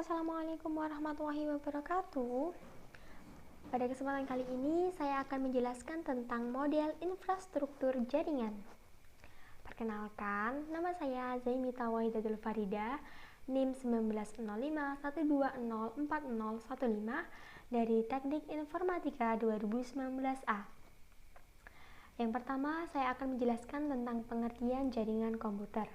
Assalamualaikum warahmatullahi wabarakatuh. Pada kesempatan kali ini saya akan menjelaskan tentang model infrastruktur jaringan. Perkenalkan, nama saya Zaimita Wahidatul Farida, NIM 190512040015 dari Teknik Informatika 2019A. Yang pertama, saya akan menjelaskan tentang pengertian jaringan komputer.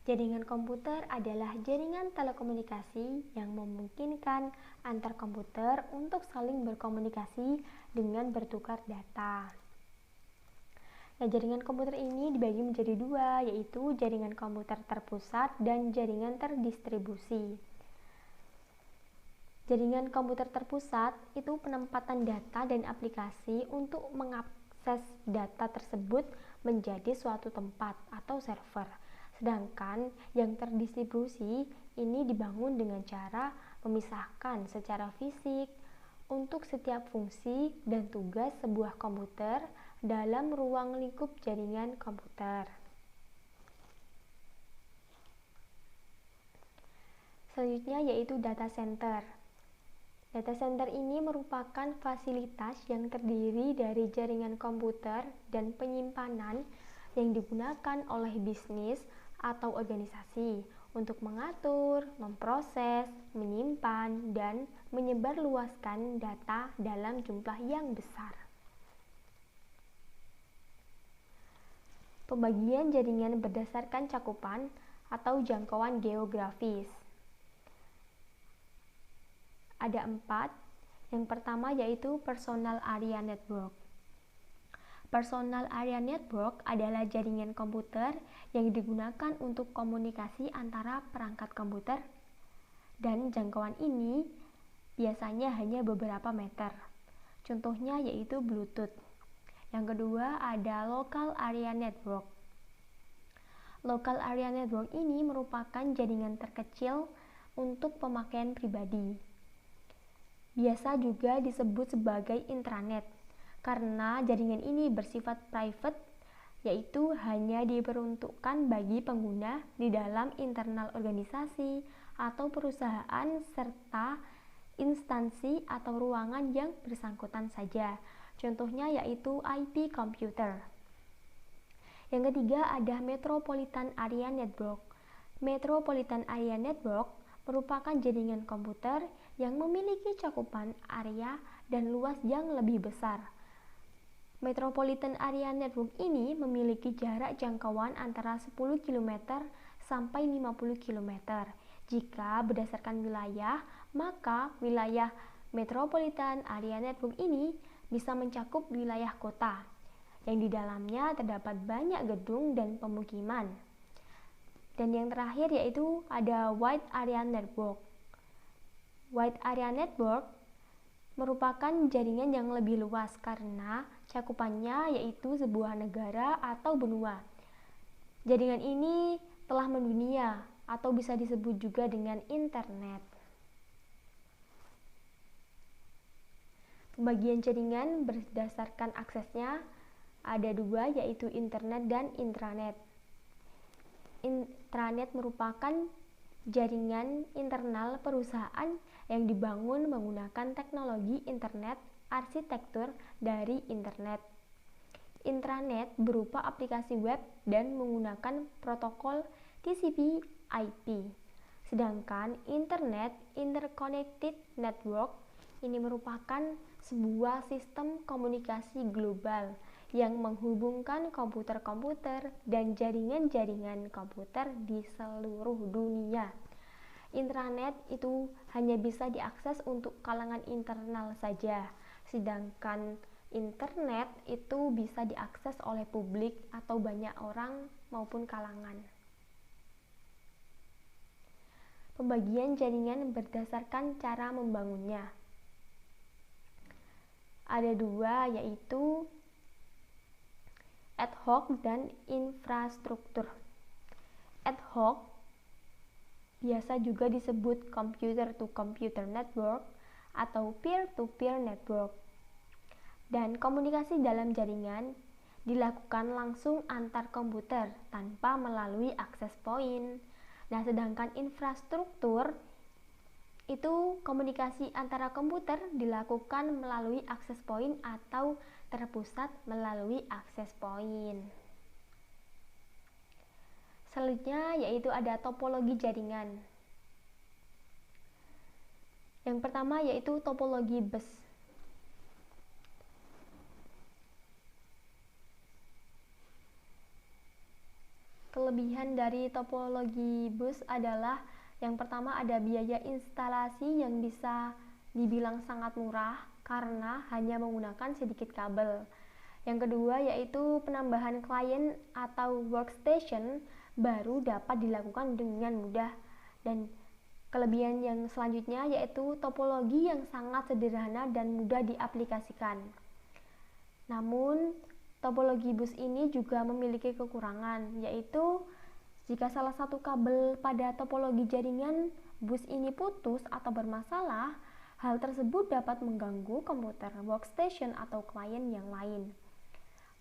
Jaringan komputer adalah jaringan telekomunikasi yang memungkinkan antar komputer untuk saling berkomunikasi dengan bertukar data. Nah, jaringan komputer ini dibagi menjadi dua, yaitu jaringan komputer terpusat dan jaringan terdistribusi. Jaringan komputer terpusat itu penempatan data dan aplikasi untuk mengakses data tersebut menjadi suatu tempat atau server. Sedangkan yang terdistribusi ini dibangun dengan cara memisahkan secara fisik untuk setiap fungsi dan tugas sebuah komputer dalam ruang lingkup jaringan komputer. Selanjutnya yaitu data center. Data center ini merupakan fasilitas yang terdiri dari jaringan komputer dan penyimpanan yang digunakan oleh bisnis atau organisasi untuk mengatur, memproses, menyimpan, dan menyebarluaskan data dalam jumlah yang besar. Pembagian jaringan berdasarkan cakupan atau jangkauan geografis. Ada 4. Yang pertama yaitu Personal Area Network. Personal Area Network adalah jaringan komputer yang digunakan untuk komunikasi antara perangkat komputer, dan jangkauan ini biasanya hanya beberapa meter. Contohnya yaitu Bluetooth. Yang kedua ada Local Area Network. Local Area Network ini merupakan jaringan terkecil untuk pemakaian pribadi. Biasa juga disebut sebagai intranet. Karena jaringan ini bersifat private, yaitu hanya diperuntukkan bagi pengguna di dalam internal organisasi atau perusahaan serta instansi atau ruangan yang bersangkutan saja. Contohnya yaitu IP computer. Yang ketiga ada Metropolitan Area Network. Metropolitan Area Network merupakan jaringan komputer yang memiliki cakupan area dan luas yang lebih besar. Metropolitan Area Network ini memiliki jarak jangkauan antara 10 km sampai 50 km. Jika berdasarkan wilayah, maka wilayah Metropolitan Area Network ini bisa mencakup wilayah kota, yang di dalamnya terdapat banyak gedung dan pemukiman. Dan yang terakhir yaitu ada Wide Area Network. Wide Area Network merupakan jaringan yang lebih luas karena cakupannya yaitu sebuah negara atau benua. Jaringan ini telah mendunia atau bisa disebut juga dengan internet. Pembagian jaringan berdasarkan aksesnya ada dua, yaitu internet dan intranet. Intranet merupakan jaringan internal perusahaan yang dibangun menggunakan teknologi internet, arsitektur dari internet. Intranet berupa aplikasi web dan menggunakan protokol TCP/IP. Sedangkan internet, Interconnected Network, ini merupakan sebuah sistem komunikasi global yang menghubungkan komputer-komputer dan jaringan-jaringan komputer di seluruh dunia. Intranet itu hanya bisa diakses untuk kalangan internal saja, sedangkan internet itu bisa diakses oleh publik atau banyak orang maupun kalangan. Pembagian jaringan berdasarkan cara membangunnya. Ada dua, yaitu ad hoc dan infrastruktur. Ad hoc biasa juga disebut computer-to-computer network atau peer-to-peer network. Dan komunikasi dalam jaringan dilakukan langsung antar komputer tanpa melalui akses point. Nah, sedangkan infrastruktur yaitu komunikasi antara komputer dilakukan melalui access point atau terpusat melalui access point. Selanjutnya yaitu ada topologi jaringan. Yang pertama yaitu topologi bus. Kelebihan dari topologi bus adalah yang pertama ada biaya instalasi yang bisa dibilang sangat murah karena hanya menggunakan sedikit kabel. Yang kedua yaitu penambahan klien atau workstation baru dapat dilakukan dengan mudah. Dan kelebihan yang selanjutnya yaitu topologi yang sangat sederhana dan mudah diaplikasikan. Namun topologi bus ini juga memiliki kekurangan, yaitu jika salah satu kabel pada topologi jaringan bus ini putus atau bermasalah, hal tersebut dapat mengganggu komputer, workstation, atau klien yang lain.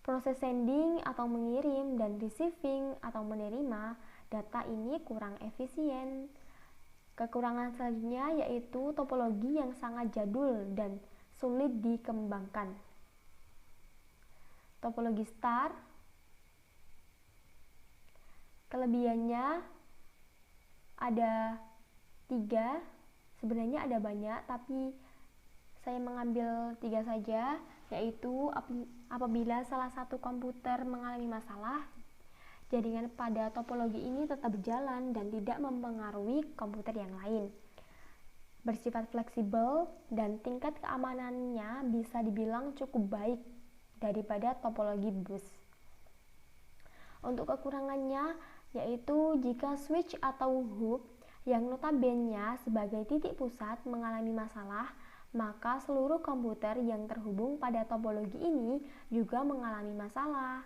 Proses sending atau mengirim dan receiving atau menerima data ini kurang efisien. Kekurangan selanjutnya yaitu topologi yang sangat jadul dan sulit dikembangkan. Topologi star, kelebihannya ada 3, sebenarnya ada banyak tapi saya mengambil 3 saja, yaitu apabila salah satu komputer mengalami masalah, jaringan pada topologi ini tetap berjalan dan tidak mempengaruhi komputer yang lain. Bersifat fleksibel dan tingkat keamanannya bisa dibilang cukup baik daripada topologi bus. Untuk kekurangannya yaitu jika switch atau hub yang notabene sebagai titik pusat mengalami masalah, maka seluruh komputer yang terhubung pada topologi ini juga mengalami masalah.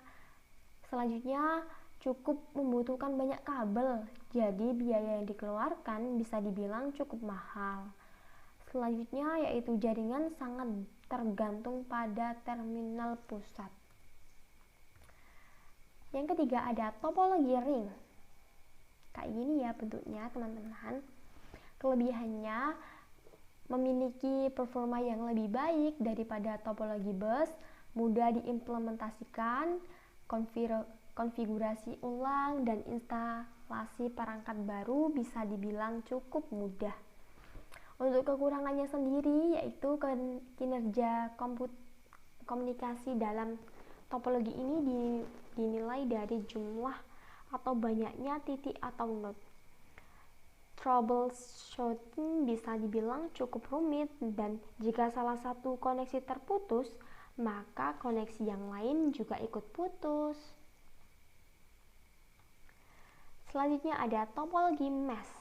Selanjutnya cukup membutuhkan banyak kabel, jadi biaya yang dikeluarkan bisa dibilang cukup mahal. Selanjutnya yaitu jaringan sangat tergantung pada terminal pusat. Yang ketiga ada topologi ring. Kayak gini ya bentuknya teman-teman. Kelebihannya memiliki performa yang lebih baik daripada topologi bus, mudah diimplementasikan, konfigurasi ulang dan instalasi perangkat baru bisa dibilang cukup mudah. Untuk kekurangannya sendiri yaitu kinerja komunikasi dalam topologi ini dinilai dari jumlah atau banyaknya titik atau node. Troubleshooting bisa dibilang cukup rumit dan jika salah satu koneksi terputus, maka koneksi yang lain juga ikut putus. Selanjutnya ada topologi mesh.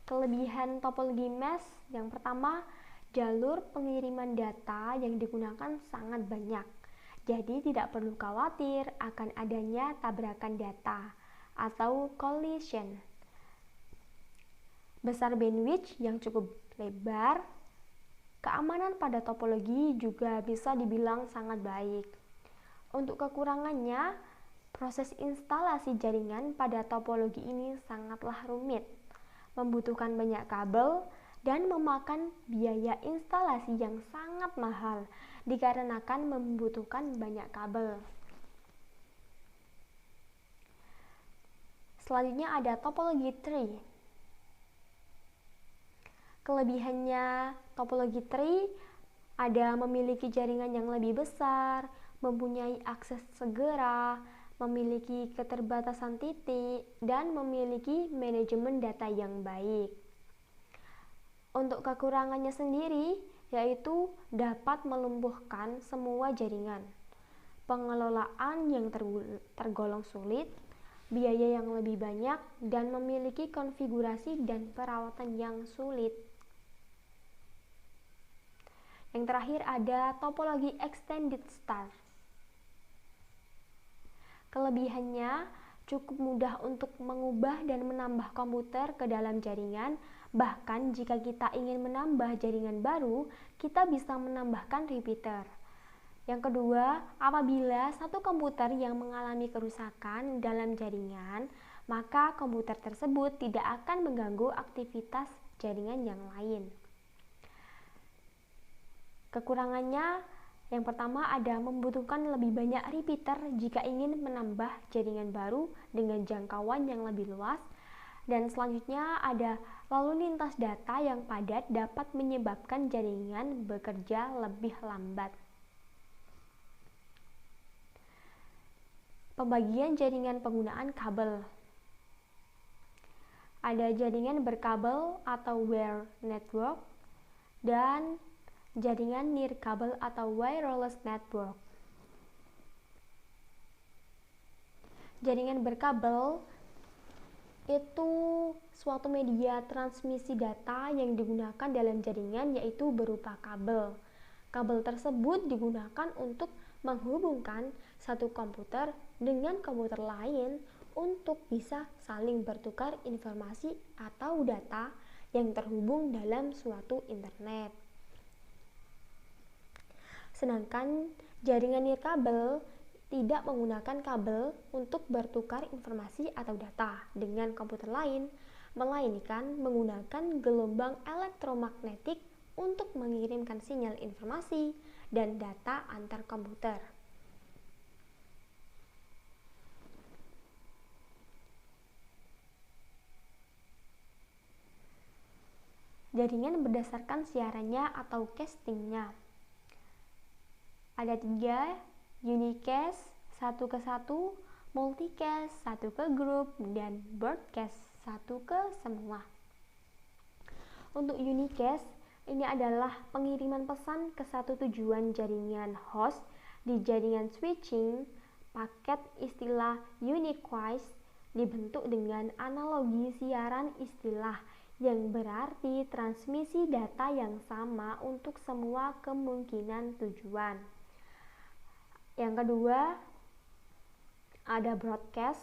Kelebihan topologi mesh yang pertama, jalur pengiriman data yang digunakan sangat banyak. Jadi tidak perlu khawatir akan adanya tabrakan data atau collision. Besar bandwidth yang cukup lebar. Keamanan pada topologi juga bisa dibilang sangat baik. Untuk kekurangannya, proses instalasi jaringan pada topologi ini sangatlah rumit, membutuhkan banyak kabel, dan memakan biaya instalasi yang sangat mahal dikarenakan membutuhkan banyak kabel. Selanjutnya ada topologi tree. Kelebihannya topologi tree ada memiliki jaringan yang lebih besar, mempunyai akses segera, memiliki keterbatasan titik, dan memiliki manajemen data yang baik. Untuk kekurangannya sendiri, yaitu dapat melumpuhkan semua jaringan, pengelolaan yang tergolong sulit, biaya yang lebih banyak, dan memiliki konfigurasi dan perawatan yang sulit. Yang terakhir ada topologi extended star. Kelebihannya cukup mudah untuk mengubah dan menambah komputer ke dalam jaringan. Bahkan jika kita ingin menambah jaringan baru, kita bisa menambahkan repeater. Yang kedua, apabila satu komputer yang mengalami kerusakan dalam jaringan, maka komputer tersebut tidak akan mengganggu aktivitas jaringan yang lain. Kekurangannya yang pertama ada membutuhkan lebih banyak repeater jika ingin menambah jaringan baru dengan jangkauan yang lebih luas. Dan selanjutnya ada lalu lintas data yang padat dapat menyebabkan jaringan bekerja lebih lambat. Pembagian jaringan penggunaan kabel. Ada jaringan berkabel atau wire network dan jaringan nirkabel atau wireless network. Jaringan berkabel itu suatu media transmisi data yang digunakan dalam jaringan, yaitu berupa kabel. Kabel tersebut digunakan untuk menghubungkan satu komputer dengan komputer lain untuk bisa saling bertukar informasi atau data yang terhubung dalam suatu internet. Sedangkan jaringan nirkabel tidak menggunakan kabel untuk bertukar informasi atau data dengan komputer lain, melainkan menggunakan gelombang elektromagnetik untuk mengirimkan sinyal informasi dan data antar komputer. Jaringan berdasarkan siarannya atau castingnya. Ada 3, unicast 1 ke 1, multicast 1 ke grup, dan broadcast 1 ke semua. Untuk unicast, ini adalah pengiriman pesan ke satu tujuan jaringan host di jaringan switching. Paket istilah uniquest dibentuk dengan analogi siaran istilah yang berarti transmisi data yang sama untuk semua kemungkinan tujuan. Yang kedua, ada broadcast.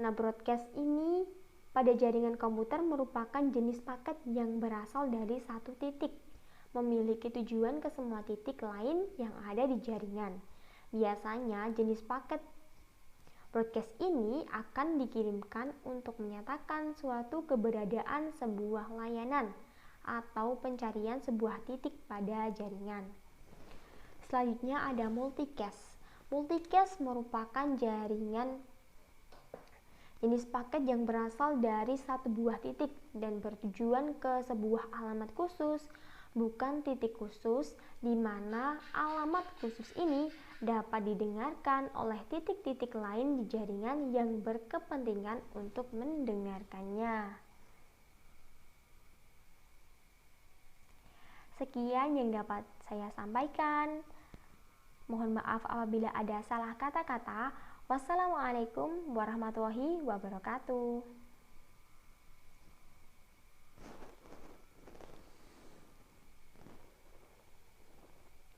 Nah, broadcast ini pada jaringan komputer merupakan jenis paket yang berasal dari satu titik, memiliki tujuan ke semua titik lain yang ada di jaringan. Biasanya jenis paket broadcast ini akan dikirimkan untuk menyatakan suatu keberadaan sebuah layanan atau pencarian sebuah titik pada jaringan. Selanjutnya ada multicast. Multicast merupakan jaringan jenis paket yang berasal dari satu buah titik dan bertujuan ke sebuah alamat khusus, bukan titik khusus, di mana alamat khusus ini dapat didengarkan oleh titik-titik lain di jaringan yang berkepentingan untuk mendengarkannya. Sekian yang dapat saya sampaikan. Mohon maaf apabila ada salah kata-kata. Wassalamualaikum warahmatullahi wabarakatuh.